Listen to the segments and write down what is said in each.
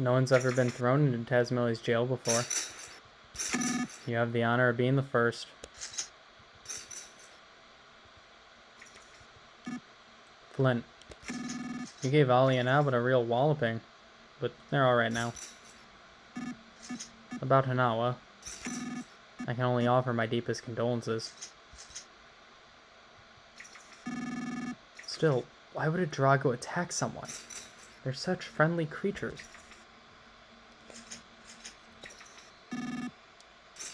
No one's ever been thrown into Tazmili's jail before. You have the honor of being the first. Flint, you gave Ollie and Albert a real walloping, but they're alright now. About Hinawa, I can only offer my deepest condolences. Still, why would a Drago attack someone? They're such friendly creatures.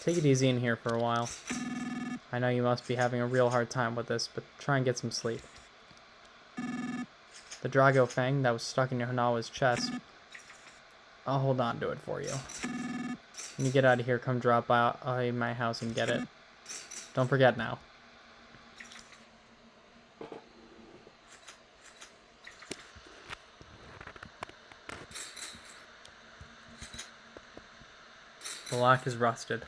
Take it easy in here for a while. I know you must be having a real hard time with this, but try and get some sleep. The Drago Fang that was stuck in Hinawa's chest, I'll hold on to it for you. When you get out of here, come drop by my house and get it. Don't forget now. The lock is rusted.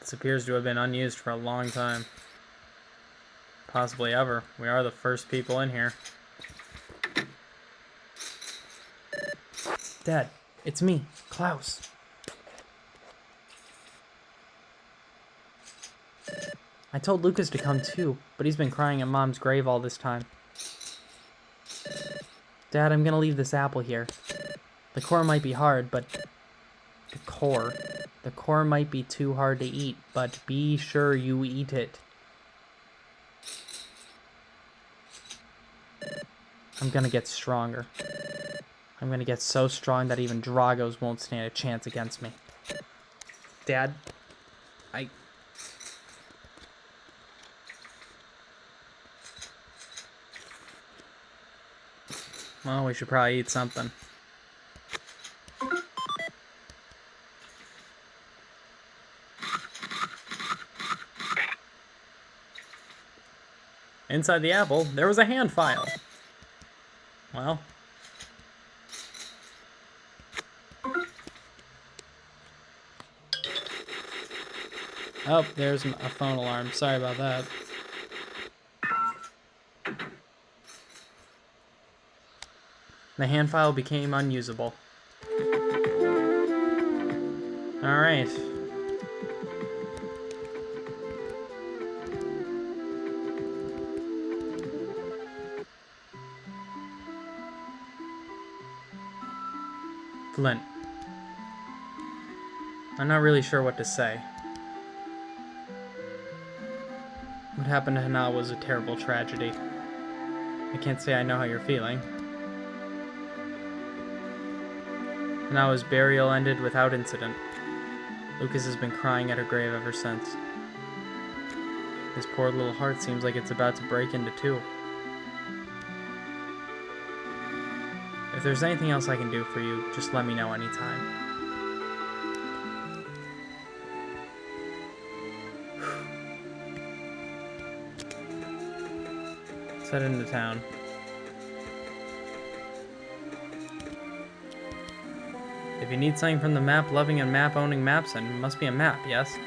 This appears to have been unused for a long time. Possibly ever. We are the first people in here. Dad, it's me, Klaus. I told Lucas to come too, but he's been crying at Mom's grave all this time. Dad, I'm gonna leave this apple here. The core might be hard, but... The core might be too hard to eat, but be sure you eat it. I'm gonna get stronger. I'm gonna get so strong that even Dragos won't stand a chance against me. Dad, Well, we should probably eat something. Inside the apple, there was a hand file. Well. Oh, there's a phone alarm. Sorry about that. The hand file became unusable. Alright. Flint. I'm not really sure what to say. What happened to Hana was a terrible tragedy. I can't say I know how you're feeling. Hanawa's burial ended without incident. Lucas has been crying at her grave ever since. His poor little heart seems like it's about to break into two. If there's anything else I can do for you, just let me know anytime. Let's head into town. If you need something from the map-loving and map-owning Mapson, it must be a map, yes?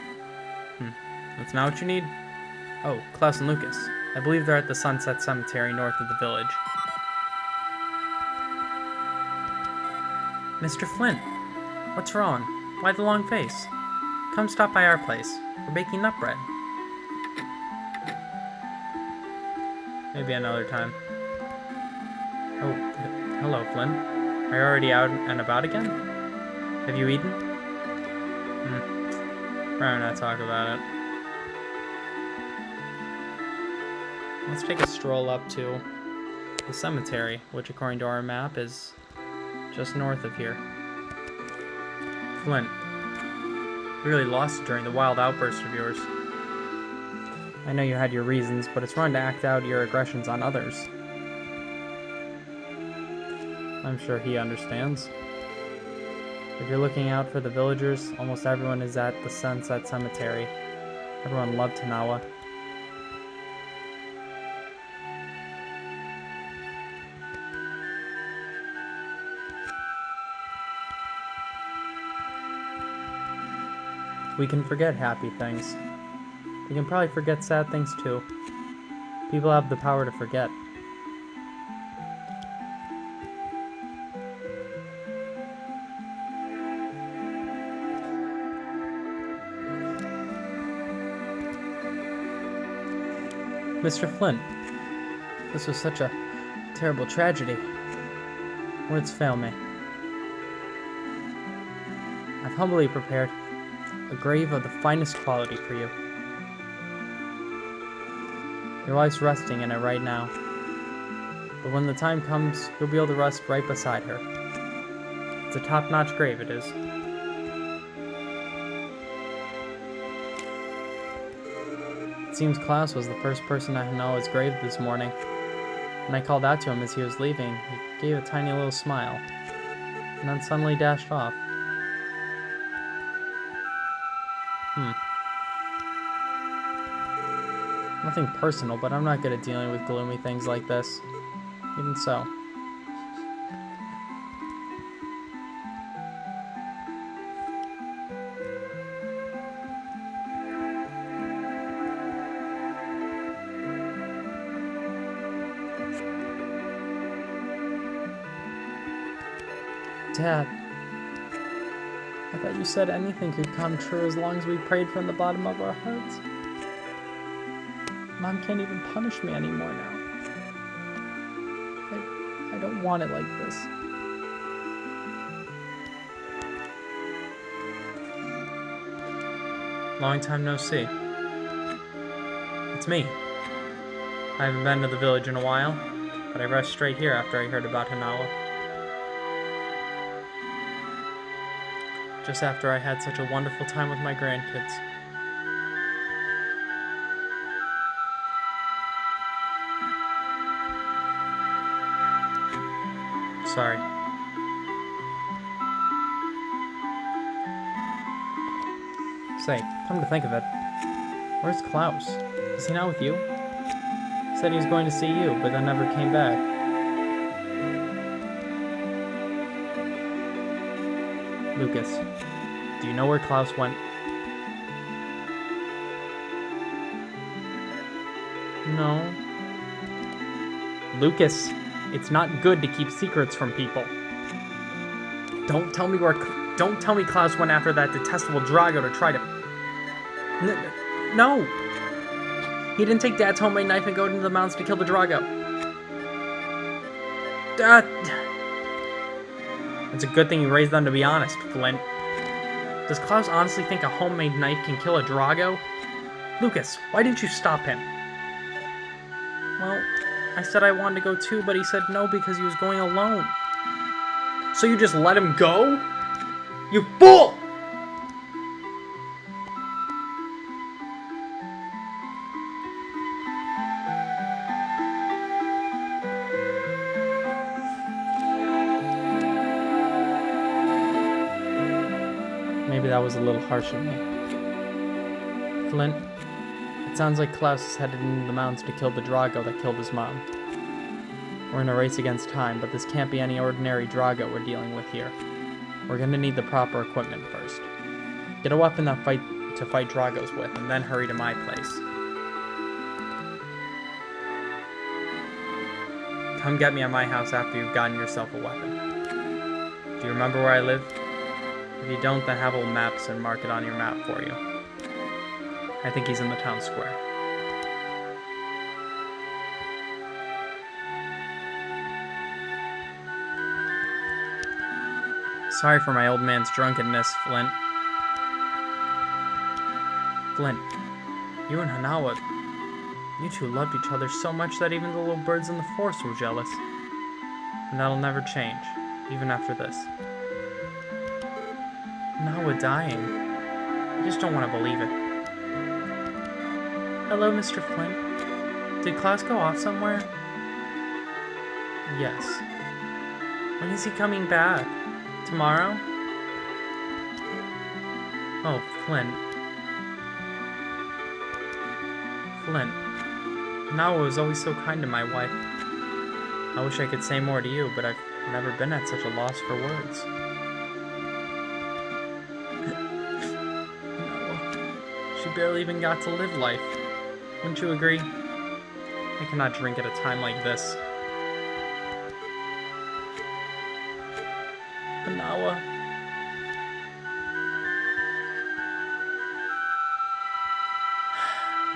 That's not what you need? Oh, Klaus and Lucas. I believe they're at the Sunset Cemetery north of the village. Mr. Flint, what's wrong? Why the long face? Come stop by our place. We're baking nut bread. Maybe another time. Oh, hello, Flint. Are you already out and about again? Have you eaten? Rather not talk about it. Let's take a stroll up to the cemetery, which according to our map is just north of here. Flint, you really lost it during the wild outburst of yours. I know you had your reasons, but it's wrong to act out your aggressions on others. I'm sure he understands. If you're looking out for the villagers, almost everyone is at the Sunset Cemetery. Everyone loved Hanawa. We can forget happy things. We can probably forget sad things too. People have the power to forget. Mr. Flint, this was such a terrible tragedy. Words fail me. I've humbly prepared a grave of the finest quality for you. Your wife's resting in it right now, but when the time comes, you'll be able to rest right beside her. It's a top-notch grave, it is. It seems Klaus was the first person at Hanawa's grave this morning. When I called out to him as he was leaving, he gave a tiny little smile, and then suddenly dashed off. Nothing personal, but I'm not good at dealing with gloomy things like this. Even so. Dad, I thought you said anything could come true as long as we prayed from the bottom of our hearts. Mom can't even punish me anymore now. I don't want it like this. Long time no see. It's me. I haven't been to the village in a while, but I rushed straight here after I heard about Hanawa. Just after I had such a wonderful time with my grandkids. Sorry. Say, come to think of it, where's Klaus? Is he not with you? He said he was going to see you, but then never came back. Lucas, do you know where Klaus went? No. Lucas, it's not good to keep secrets from people. Don't tell me Klaus went after that detestable Drago to try to... No! He didn't take Dad's homemade knife and go into the mountains to kill the Drago. It's a good thing you raised them to be honest, Flint. Does Klaus honestly think a homemade knife can kill a Drago? Lucas, why didn't you stop him? Well, I said I wanted to go too, but he said no because he was going alone. So you just let him go? You fool! Maybe that was a little harsh of me. Flint, it sounds like Klaus is headed into the mountains to kill the Drago that killed his mom. We're in a race against time, but this can't be any ordinary Drago we're dealing with here. We're gonna need the proper equipment first. Get a weapon to fight Dragos with, and then hurry to my place. Come get me at my house after you've gotten yourself a weapon. Do you remember where I live? If you don't, then have old maps and mark it on your map for you. I think he's in the town square. Sorry for my old man's drunkenness, Flint. Flint, you and Hanawa, you two loved each other so much that even the little birds in the forest were jealous. And that'll never change, even after this. Hanawa dying. I just don't want to believe it. Hello, Mr. Flint. Did Klaus go off somewhere? Yes. When is he coming back? Tomorrow? Oh, Flint. Flint. Hanawa was always so kind to my wife. I wish I could say more to you, but I've never been at such a loss for words. She barely even got to live life. Wouldn't you agree? I cannot drink at a time like this. Hanawa.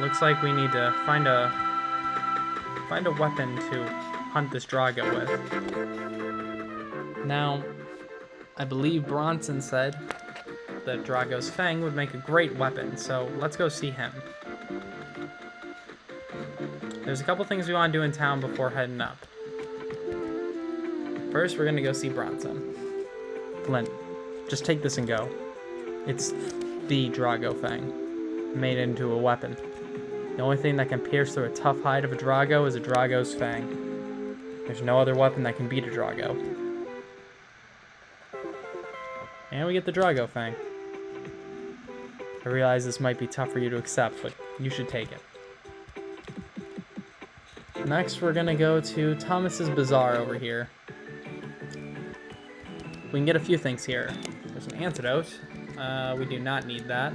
Looks like we need to find a find a weapon to hunt this Drago with. Now, I believe Bronson said that Drago's Fang would make a great weapon, so let's go see him. There's a couple things we want to do in town before heading up. First, we're going to go see Bronson. Flint, just take this and go. It's the Drago Fang, made into a weapon. The only thing that can pierce through a tough hide of a Drago is a Drago's Fang. There's no other weapon that can beat a Drago. And we get the Drago Fang. I realize this might be tough for you to accept, but you should take it. Next, we're gonna go to Thomas's Bazaar over here. We can get a few things here. There's an antidote. We do not need that.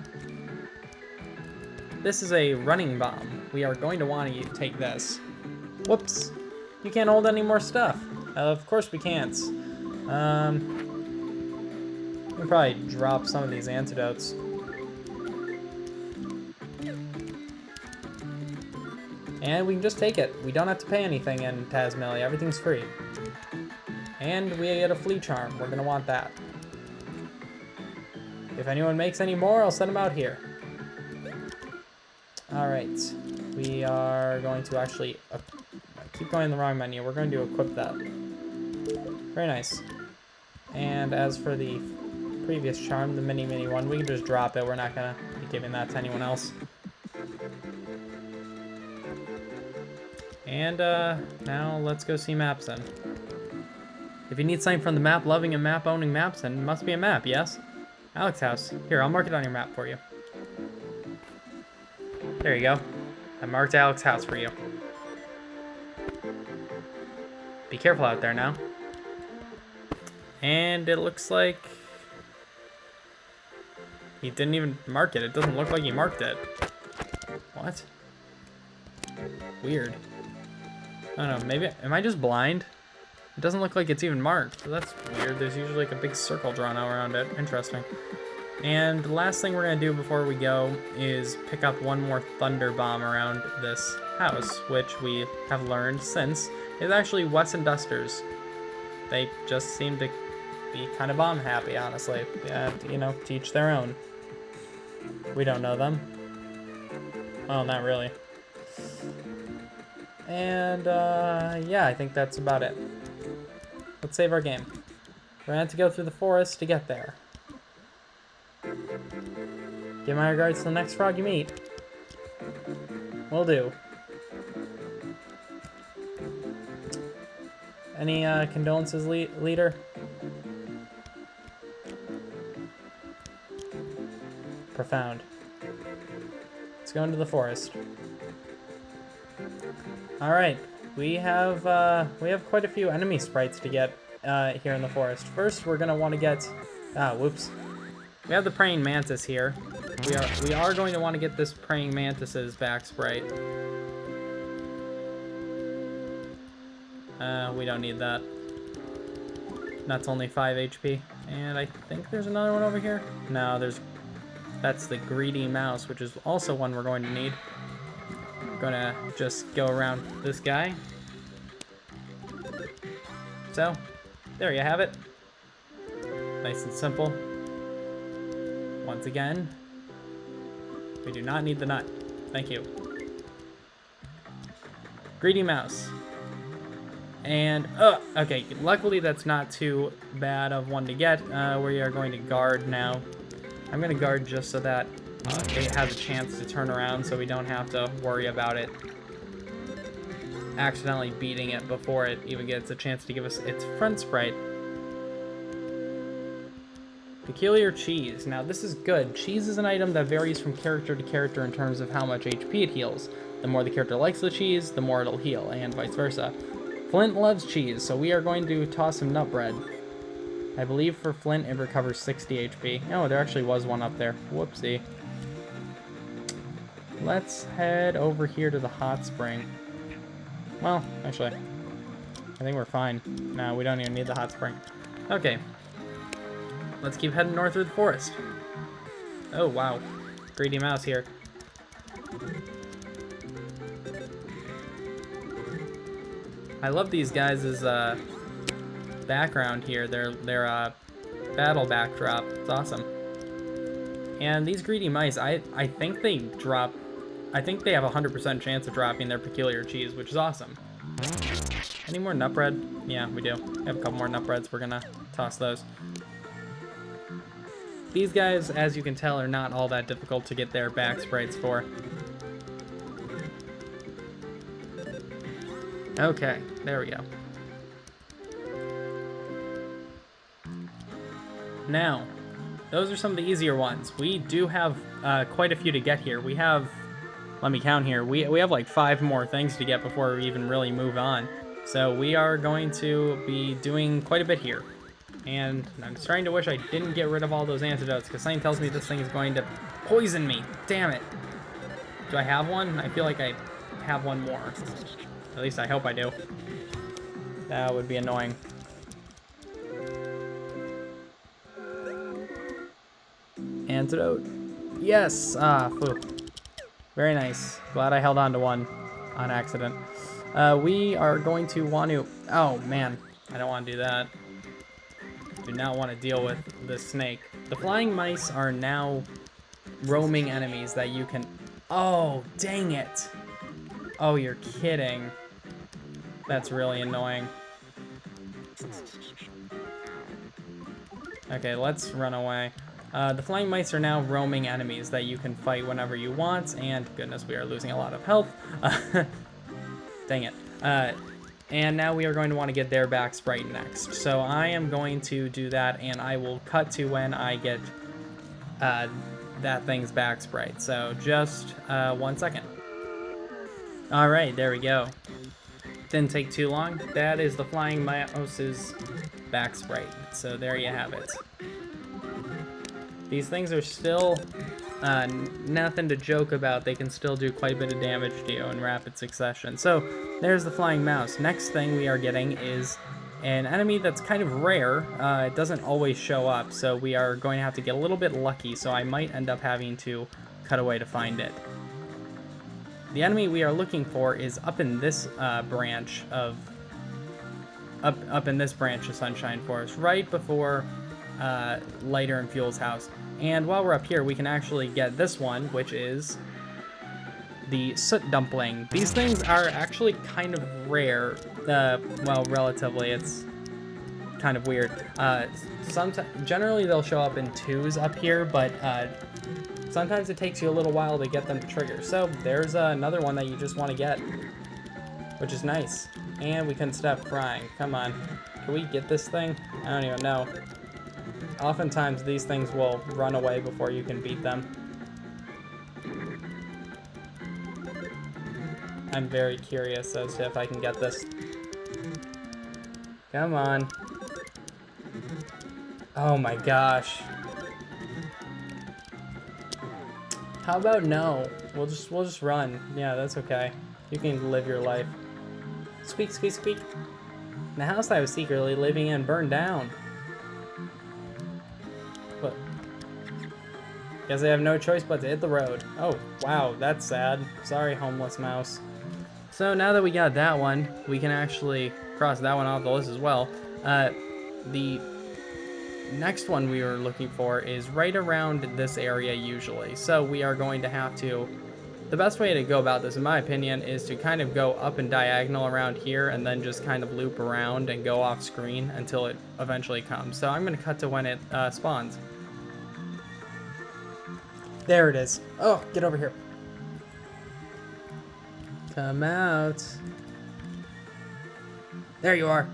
This is a running bomb. We are going to want to take this. Whoops. You can't hold any more stuff. Of course we can't. We'll probably drop some of these antidotes. And we can just take it. We don't have to pay anything in Tazmily. Everything's free. And we get a flea charm. We're going to want that. If anyone makes any more, I'll send them out here. Alright. We are going to actually... I keep going in the wrong menu. We're going to equip that. Very nice. And as for the previous charm, the mini one, we can just drop it. We're not going to be giving that to anyone else. And now let's go see Mapson. If you need something from the map-loving and map-owning Mapson, it must be a map, yes? Alex House. Here, I'll mark it on your map for you. There you go. I marked Alex House for you. Be careful out there now. And it looks like... he didn't even mark it. It doesn't look like he marked it. What? Weird. I don't know, maybe... am I just blind? It doesn't look like it's even marked. That's weird. There's usually like a big circle drawn out around it. Interesting. And the last thing we're going to do before we go is pick up one more Thunder Bomb around this house, which we have learned since is actually Wes and Duster's. They just seem to be kind of bomb happy, honestly. You know, to each their own. We don't know them. Well, not really. And, yeah, I think that's about it. Let's save our game. We're going to have to go through the forest to get there. Give my regards to the next frog you meet. Will do. Any condolences, leader? Profound. Let's go into the forest. All right, we have quite a few enemy sprites to get here in the forest. First, we're gonna want to get whoops. We have the praying mantis here. We are going to want to get this praying mantis's back sprite. We don't need that. That's only 5 HP. And I think there's another one over here. No, that's the greedy mouse, which is also one we're going to need. We're gonna just go around this guy. So, there you have it. Nice and simple. Once again, we do not need the nut. Thank you. Greedy mouse. And, okay, luckily that's not too bad of one to get. We are going to guard now. I'm going to guard just so that it has a chance to turn around so we don't have to worry about it accidentally beating it before it even gets a chance to give us its front sprite. Peculiar cheese. Now this is good. Cheese is an item that varies from character to character in terms of how much HP it heals. The more the character likes the cheese, the more it'll heal, and vice versa. Flint loves cheese, so we are going to toss him nut bread. I believe for Flint it recovers 60 HP. Oh, there actually was one up there. Whoopsie. Let's head over here to the hot spring. Well, actually, I think we're fine. No, we don't even need the hot spring. Okay. Let's keep heading north through the forest. Oh, wow. Greedy mouse here. I love these guys' background here. Their battle backdrop. It's awesome. And these greedy mice, I think they drop. I think they have a 100% chance of dropping their peculiar cheese, which is awesome. Any more nut bread? Yeah, we do. We have a couple more nut breads. We're gonna toss those. These guys, as you can tell, are not all that difficult to get their back sprites for. Okay, there we go. Now, those are some of the easier ones. We do have quite a few to get here. We have, let me count here, we have like 5 more things to get before we even really move on. So we are going to be doing quite a bit here. And I'm starting to wish I didn't get rid of all those antidotes, because something tells me this thing is going to poison me. Damn it. Do I have one? I feel like I have one more. At least I hope I do. That would be annoying. Antidote. Yes! Ah, phew. Very nice. Glad I held on to one on accident. We are going to want to... Oh, man. I don't want to do that. Do not want to deal with this snake. The flying mice are now roaming enemies that you can... Oh, dang it. Oh, you're kidding. That's really annoying. Okay, let's run away. The flying mice are now roaming enemies that you can fight whenever you want, and goodness, we are losing a lot of health. Dang it. And now we are going to want to get their back sprite next. So I am going to do that, and I will cut to when I get that thing's back sprite. So just 1 second. All right, there we go. Didn't take too long. That is the flying mouse's back sprite. So there you have it. These things are still nothing to joke about. They can still do quite a bit of damage to you in rapid succession. So there's the flying mouse. Next thing we are getting is an enemy that's kind of rare. It doesn't always show up, so we are going to have to get a little bit lucky, so I might end up having to cut away to find it. The enemy we are looking for is up in this branch of Sunshine Forest, right before Lighter and Fuel's house. And while we're up here, we can actually get this one, which is the Soot Dumpling. These things are actually kind of rare. Well, relatively, it's kind of weird. Generally, they'll show up in 2s up here, but sometimes it takes you a little while to get them to trigger. So there's another one that you just want to get, which is nice. And we couldn't stop crying. Come on. Can we get this thing? I don't even know. Oftentimes, these things will run away before you can beat them. I'm very curious as to if I can get this. Come on. Oh my gosh. How about no? We'll just run. Yeah, that's okay. You can live your life. Squeak, squeak, squeak. The house I was secretly living in burned down. What? Guess I have no choice but to hit the road. Oh, wow, that's sad. Sorry, homeless mouse. So now that we got that one, we can actually cross that one off the list as well. The next one we were looking for is right around this area usually. So we are going to have to... The best way to go about this, in my opinion, is to kind of go up and diagonal around here and then just kind of loop around and go off screen until it eventually comes. So I'm going to cut to when it spawns. There it is. Oh, get over here. Come out. There you are.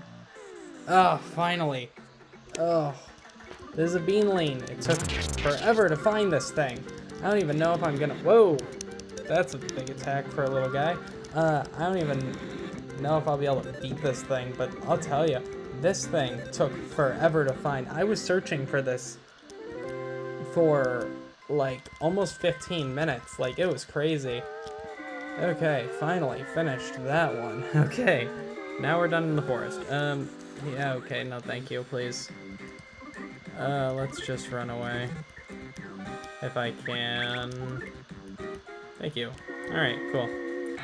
Oh, finally. Oh, this is a beanling. It took forever to find this thing. I don't even know if I'm gonna... Whoa. That's a big attack for a little guy. I don't even know if I'll be able to beat this thing, but I'll tell you, this thing took forever to find. I was searching for this for like almost 15 minutes. Like, it was crazy. Okay, finally finished that one. Okay, now we're done in the forest. Yeah, okay, no thank you, please. Let's just run away. If I can... Thank you. Alright, cool.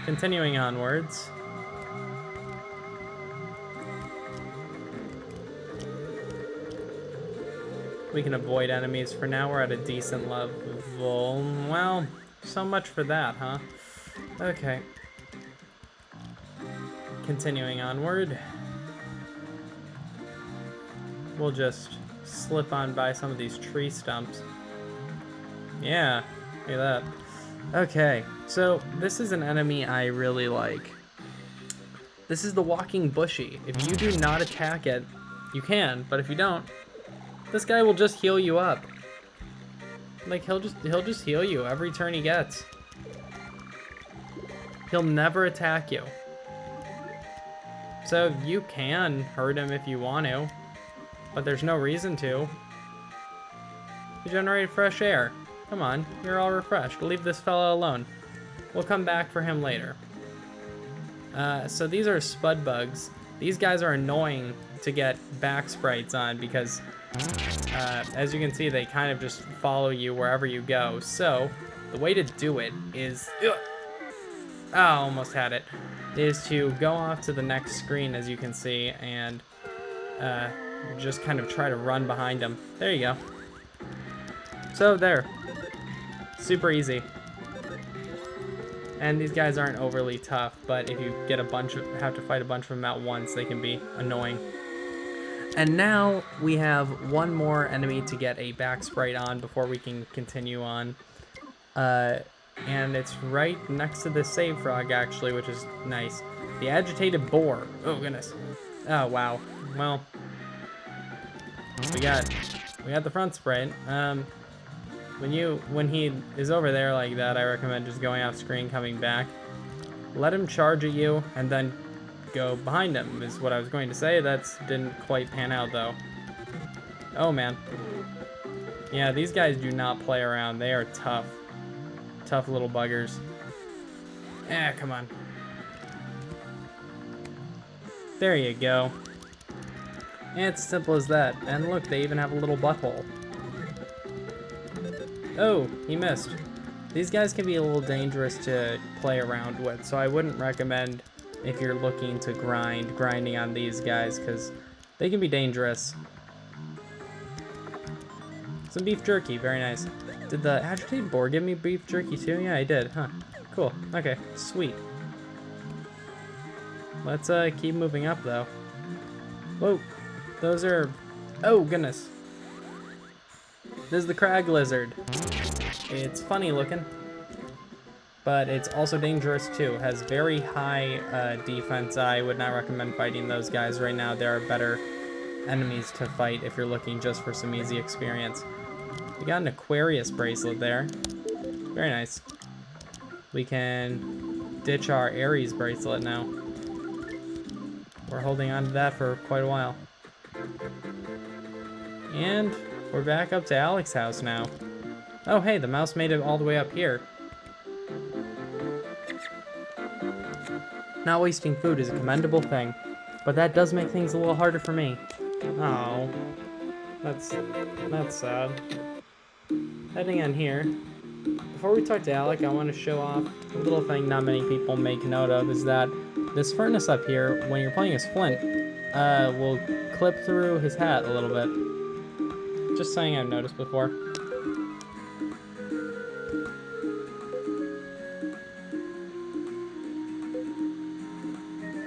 Continuing onwards. We can avoid enemies for now. We're at a decent level. Well, so much for that, huh? Okay. Continuing onward. We'll just slip on by some of these tree stumps. Yeah, look at that. Okay, so this is an enemy I really like. This is the walking bushy. If you do not attack it, you can, but if you don't, this guy will just heal you up. Like he'll just heal you every turn he gets. He'll never attack you. So you can hurt him if you want to, but there's no reason to. You generate fresh air. Come on, you're all refreshed. Leave this fella alone. We'll come back for him later. So these are spud bugs. These guys are annoying to get back sprites on because, as you can see, they kind of just follow you wherever you go. So the way to do it is, almost had it, is to go off to the next screen, as you can see, and just kind of try to run behind them. There you go. So there. Super easy. And these guys aren't overly tough, but if you get have to fight a bunch of them at once, they can be annoying. And now we have one more enemy to get a back sprite on before we can continue on. And it's right next to the save frog, actually, which is nice. The agitated boar. Oh, goodness. Oh, wow. Well, we got the front sprite. When he is over there like that, I recommend just going off screen, coming back. Let him charge at you, and then go behind him, is what I was going to say. That didn't quite pan out, though. Oh, man. Yeah, these guys do not play around. They are tough. Tough little buggers. Come on. There you go. And it's as simple as that. And look, they even have a little butthole. Oh, he missed. These guys can be a little dangerous to play around with, so I wouldn't recommend, if you're looking to grinding on these guys, because they can be dangerous. Some beef jerky, very nice. Did the agitated boar give me beef jerky too? Yeah, I did, huh? Cool, okay, sweet. Let's keep moving up though. Whoa, those are, oh goodness. This is the crag lizard. It's funny looking, but it's also dangerous too. Has very high defense. I would not recommend fighting those guys right now. There are better enemies to fight if you're looking just for some easy experience. We got an Aquarius bracelet there. Very nice. We can ditch our Aries bracelet now. We're holding on to that for quite a while. And we're back up to Alex's house now. Oh, hey, the mouse made it all the way up here. Not wasting food is a commendable thing, but that does make things a little harder for me. Oh, that's sad. Heading in here. Before we talk to Alec, I want to show off a little thing not many people make note of, is that this furnace up here, when you're playing as Flint, will clip through his hat a little bit. Just something I've noticed before.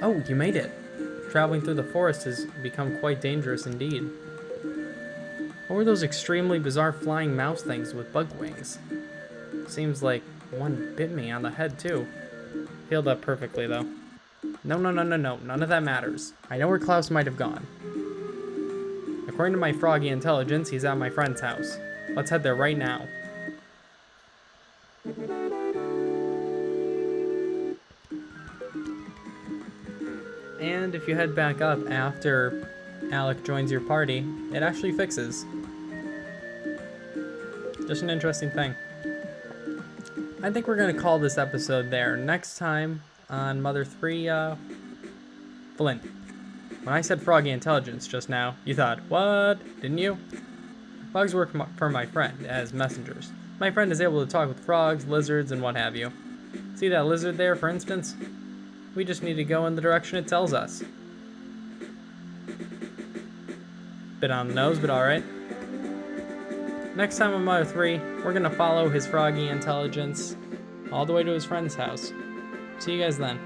Oh, you made it. Traveling through the forest has become quite dangerous indeed. What were those extremely bizarre flying mouse things with bug wings? Seems like one bit me on the head too. Healed up perfectly though. No, none of that matters. I know where Klaus might have gone. According to my froggy intelligence, he's at my friend's house. Let's head there right now. And if you head back up after Alec joins your party, it actually fixes. Just an interesting thing. I think we're going to call this episode there. Next time on Mother 3, Flint. When I said froggy intelligence just now, you thought, what? Didn't you? Frogs work for my friend as messengers. My friend is able to talk with frogs, lizards, and what have you. See that lizard there, for instance? We just need to go in the direction it tells us. Bit on the nose, but alright. next time on Mother 3, we're gonna follow his froggy intelligence all the way to his friend's house. See you guys then.